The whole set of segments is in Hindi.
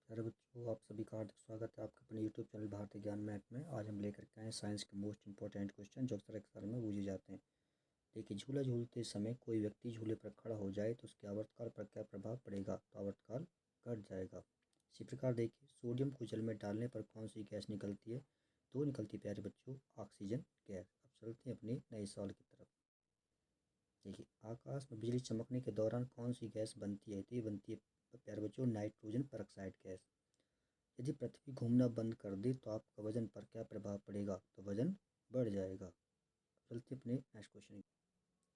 प्यारे बच्चों, आप सभी का हार्दिक स्वागत है आपके अपने यूट्यूब चैनल भारतीय ज्ञान मैथ में। आज हम लेकर के आए साइंस के मोस्ट इंपॉर्टेंट क्वेश्चन जो अक्सर एग्जाम में पूछे जाते हैं। देखिए, झूला झूलते समय कोई व्यक्ति झूले पर खड़ा हो जाए तो उसके आवर्तकाल पर क्या प्रभाव पड़ेगा? तो आवर्तकाल घट जाएगा। इसी प्रकार देखिए, सोडियम को जल में डालने पर कौन सी गैस निकलती है? तो निकलती है प्यारे बच्चों, ऑक्सीजन गैस। अब चलते हैं अपने नए सवाल की तरफ। देखिए, आकाश में बिजली चमकने के दौरान कौन सी गैस बनती है? तो ये बनती है प्यारे बच्चों, नाइट्रोजन पेरोक्साइड गैस। यदि पृथ्वी घूमना बंद कर दे तो आपका वजन पर क्या प्रभाव पड़ेगा? तो वजन बढ़ जाएगा। चलते अपने नेक्स्ट क्वेश्चन।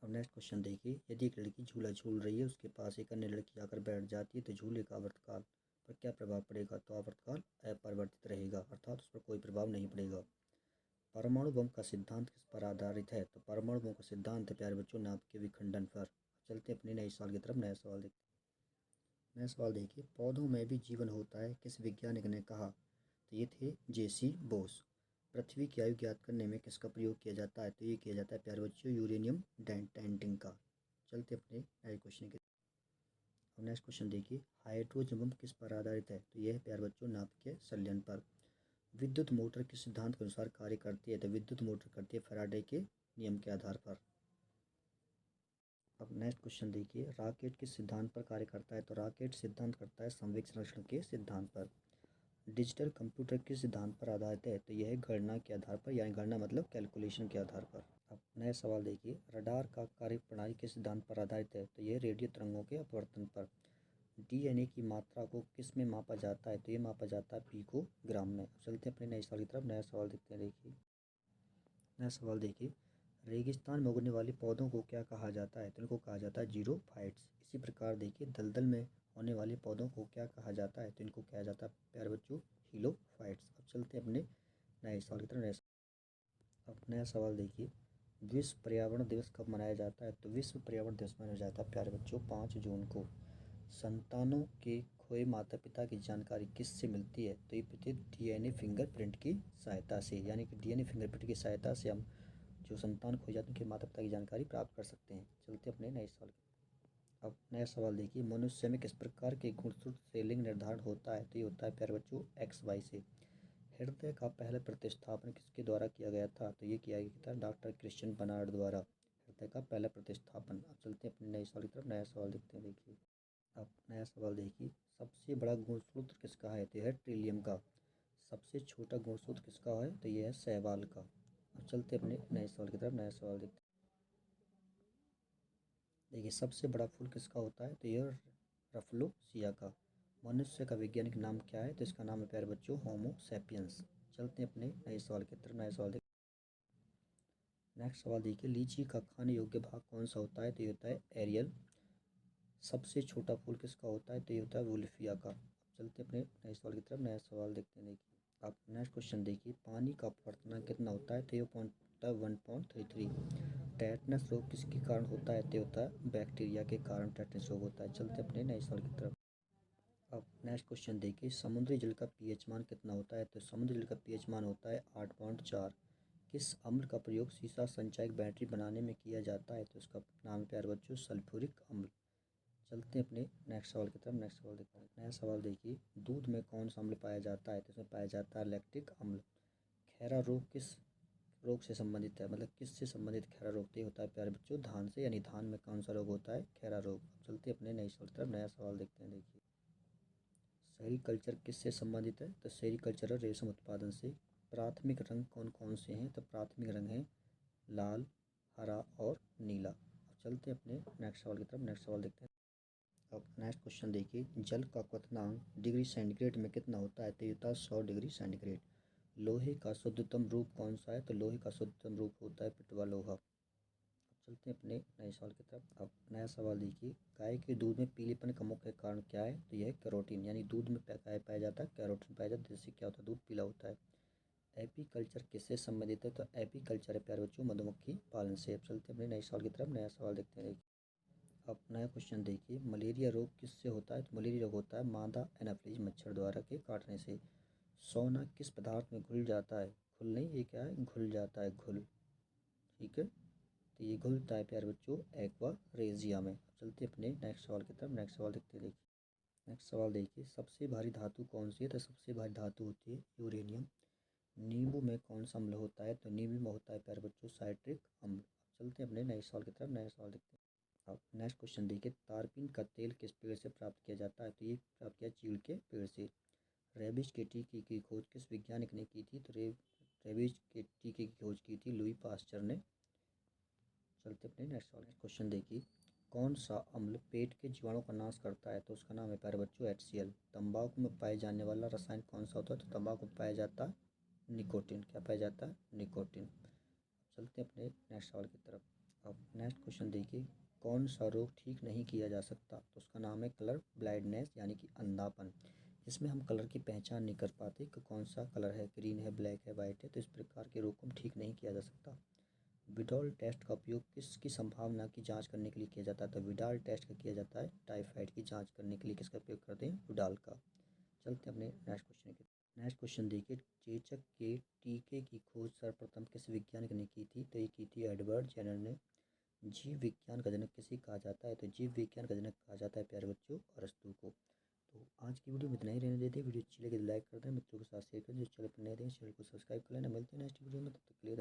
अब नेक्स्ट क्वेश्चन देखिए, यदि एक लड़की झूला झूल रही है, उसके पास एक अन्य लड़की आकर बैठ जाती है तो झूले का आवर्तकाल पर क्या प्रभाव पड़ेगा? तो आवर्तकाल अपरिवर्तित रहेगा, अर्थात उस पर कोई प्रभाव नहीं पड़ेगा। परमाणु बम का सिद्धांत किस पर आधारित है? तो परमाणु बम का सिद्धांत है प्यारे बच्चों, नाभिक के विखंडन पर। चलते अपने नए सवाल की तरफ। नया सवाल देखते हैं। नया सवाल देखिए, पौधों में भी जीवन होता है, किस वैज्ञानिक ने कहा? तो ये थे जेसी बोस। पृथ्वी की आयु ज्ञात करने में किसका प्रयोग किया जाता है? तो ये किया जाता है प्यारे बच्चों, यूरेनियम डेंटिंग का। चलते अपने नए क्वेश्चन के। अब नेक्स्ट क्वेश्चन देखिए, हाइड्रोजन बम किस पर आधारित है? तो यह है प्यारे बच्चों, नाभिकीय संलयन पर। विद्युत मोटर किस सिद्धांत के अनुसार कार्य करती है? तो विद्युत मोटर करती है फैराडे के नियम के आधार पर। अब नेक्स्ट क्वेश्चन देखिए, रॉकेट किस सिद्धांत पर कार्य करता है? तो रॉकेट सिद्धांत करता है संवेग संरक्षण के सिद्धांत पर। डिजिटल कंप्यूटर किस सिद्धांत पर आधारित है? तो यह है गणना के आधार पर, यानी गणना मतलब कैलकुलेशन के आधार पर। अब नया सवाल देखिए, रडार का कार्यप्रणाली किस सिद्धांत पर आधारित है? तो यह रेडियो तरंगों के अपवर्तन पर। डीएनए की मात्रा को किस में मापा जाता है? तो ये मापा जाता है पिकोग्राम में। चलते हैं अपने नए सवाल की तरफ। नया सवाल देखते हैं। देखिए, नया सवाल देखिए, रेगिस्तान में उगने वाले पौधों को क्या कहा जाता है? तो इनको कहा जाता है जीरोफाइट्स। इसी प्रकार देखिए, दलदल में होने वाले पौधों को क्या कहा जाता है? तो इनको कहा जाता है प्यारे बच्चों, हीलोफाइट्स। अब चलते हैं अपने नए सवाल की तरफ। अब नया सवाल देखिए, विश्व पर्यावरण दिवस कब मनाया जाता है? तो विश्व पर्यावरण दिवस मनाया जाता है प्यारे बच्चों 5 जून को। संतानों के खोए माता पिता की जानकारी किससे मिलती है? तो ये मिलती है डीएनए फिंगरप्रिंट की सहायता से, यानी कि डीएनए फिंगरप्रिंट की सहायता से हम जो संतान खो जाते हैं उनके माता पिता की जानकारी प्राप्त कर सकते हैं। चलते अपने नए सवाल की। अब नया सवाल देखिए, मनुष्य में किस प्रकार के गुणसूत्र से लिंग निर्धारण होता है? तो ये होता है प्यारे बच्चों XY से। हृदय का पहला प्रतिस्थापन किसके द्वारा किया गया था? तो ये किया गया था डॉक्टर क्रिश्चियन बर्नार्ड द्वारा, हृदय का पहला प्रतिस्थापन। अब चलते हैं अपने नए सवाल की तरफ। नया सवाल देखते हैं। देखिए, अब नया सवाल देखिए, सबसे बड़ा गुणसूत्र किसका है? तो यह है ट्रिलियम का। सबसे छोटा गुणसूत्र किसका है? तो यह है सहवाल का। अब चलते अपने नए सवाल की तरफ। नया सवाल देखते हैं। देखिए, सबसे बड़ा फूल किसका होता है? तो यह रफलोसिया का। मनुष्य का वैज्ञानिक नाम क्या है? तो इसका नाम है प्यारे बच्चों, होमो सैपियंस। चलते हैं अपने नए सवाल की तरफ। नया सवाल देखिए। नेक्स्ट सवाल देखिए, लीची का खाने योग्य भाग कौन सा होता है? तो ये होता है एरियल। सबसे छोटा फूल किसका होता है? तो ये होता है वुल्फिया का। चलते अपने नए सवाल की तरफ। नया सवाल देखते हैं। देखिए, आप नेक्स्ट क्वेश्चन देखिए, पानी का अपवर्तनांक कितना होता है? तो ये पॉइंट होता है 1.33। टेटनस रोग किसके कारण होता है? तो होता है बैक्टीरिया के कारण टेटनस रोग होता है। चलते अपने नए सवाल की तरफ। अब नेक्स्ट क्वेश्चन देखिए, समुद्री जल का पीएच मान कितना होता है? तो समुद्री जल का पीएच मान होता है 8.4। किस अम्ल का प्रयोग सीसा संचायक बैटरी बनाने में किया जाता है? तो इसका नाम प्यारे बच्चों, सल्फ्यूरिक अम्ल। चलते हैं अपने नेक्स्ट सवाल की तरफ। नेक्स्ट सवाल देखते हैं। नया सवाल देखिए, दूध में कौन सा अम्ल पाया जाता है? तो इसमें पाया जाता है लैक्टिक अम्ल। खैरा रोग किस रोग से संबंधित है? मतलब किससे संबंधित खैरा रोग? तो होता है प्यारे बच्चों, धान से, यानी धान में कौन सा रोग होता है? खैरा रोग। चलते अपने नए सवाल की तरफ। नया सवाल देखते हैं। देखिए, सेरीकल्चर किससे संबंधित है? तो सेरीकल्चर रेशम उत्पादन से। प्राथमिक रंग कौन कौन से हैं? तो प्राथमिक रंग हैं लाल, हरा और नीला। अब चलते अपने नेक्स्ट सवाल की तरफ। नेक्स्ट सवाल देखते हैं। अब नेक्स्ट क्वेश्चन देखिए, जल का क्वथनांक डिग्री सेंटीग्रेड में कितना होता है? तो ये होता है 100 डिग्री सेंटीग्रेड। लोहे का शुद्धतम रूप कौन सा है? तो लोहे का शुद्धतम रूप होता है पिटवा लोहा। अब चलते हैं अपने नए सवाल की तरफ। अब नया सवाल देखिए, गाय के दूध में पीलेपन का मुख्य कारण क्या है? तो यह है कैरोटीन, यानी दूध में गाय पाया जाता है कैरोटीन पाया जाता है, जिससे क्या होता है? दूध पीला होता है। एपीकल्चर किससे संबंधित है? तो एपीकल्चर है प्यारे बच्चों, मधुमक्खी पालन से। अब चलते हैं अपने नए सवाल की तरफ। नया सवाल देखते हैं। अब नया क्वेश्चन देखिए, मलेरिया रोग किससे होता है? तो मलेरिया रोग होता है मादा एनाफिलीज मच्छर द्वारा के काटने से। सोना किस पदार्थ में घुल जाता है? घुल नहीं, ये क्या है? घुल जाता है, घुल। ठीक है, तो ये घुलता है प्यारे बच्चों एक्वा रेजिया में। चलते अपने नेक्स्ट सवाल की तरफ। नेक्स्ट सवाल देखते हैं। देखिए, नेक्स्ट सवाल देखिए, सबसे भारी धातु कौन सी है? तो सबसे भारी धातु होती है यूरेनियम। नींबू में कौन सा अम्ल होता है? तो नींबू में होता है प्यारे बच्चों साइट्रिक अम्ल। चलते हैं अपने नए सवाल की तरफ। नए सवाल देखते हैं। अब नेक्स्ट क्वेश्चन देखिए, तारपीन का तेल किस पेड़ से प्राप्त किया जाता है? तो ये प्राप्त किया चीड़ के पेड़ से। रेबीज के टीके की खोज किस वैज्ञानिक ने की थी? तो रेबीज के टीके की खोज की थी लुई पास्चर ने। चलते अपने नेक्स्ट सवाल। क्वेश्चन देखिए, कौन सा अम्ल पेट के जीवाणु का नाश करता है? तो उसका नाम है प्यारे बच्चों HCl। तंबाकू में पाए जाने वाला रसायन कौन सा होता है? तो तंबाकू में पाया जाता है निकोटिन। क्या पाया जाता है? निकोटिन। चलते अपने नेक्स्ट सवाल की तरफ। अब नेक्स्ट क्वेश्चन देखिए, कौन सा रोग ठीक नहीं किया जा सकता? तो उसका नाम है कलर ब्लाइंडनेस यानी कि अंधापन, जिसमें हम कलर की पहचान नहीं कर पाते कि कौन सा कलर है, ग्रीन है, ब्लैक है, वाइट है। तो इस प्रकार के रोग को हम ठीक नहीं किया जा सकता। विडॉल टेस्ट का उपयोग किसकी संभावना की जांच करने के लिए किया जाता है? तो विडाल टेस्ट का किया जाता है टाइफाइड की जांच करने के लिए। किसका उपयोग करते हैं? विडाल का। चलते हैं अपने नेक्स्ट क्वेश्चन की। नेक्स्ट क्वेश्चन देखिए, चेचक के टीके की खोज सर्वप्रथम किस वैज्ञानिक ने की थी? तो ये की थी एडवर्ड जेनर ने। जीव विज्ञान का जनक किसे कहा जाता है? तो जीव विज्ञान का जनक कहा जाता है प्यारे बच्चों अरस्तू को। तो आज की वीडियो में इतना ही रहने देते हैं। वीडियो अच्छी लगे तो लाइक कर दें, मित्रों के साथ शेयर कर दें। जो चैनल पर नए दें चैनल को सब्सक्राइब कर लेना। मिलते हैं नेक्स्ट वीडियो में, तब तक के लिए।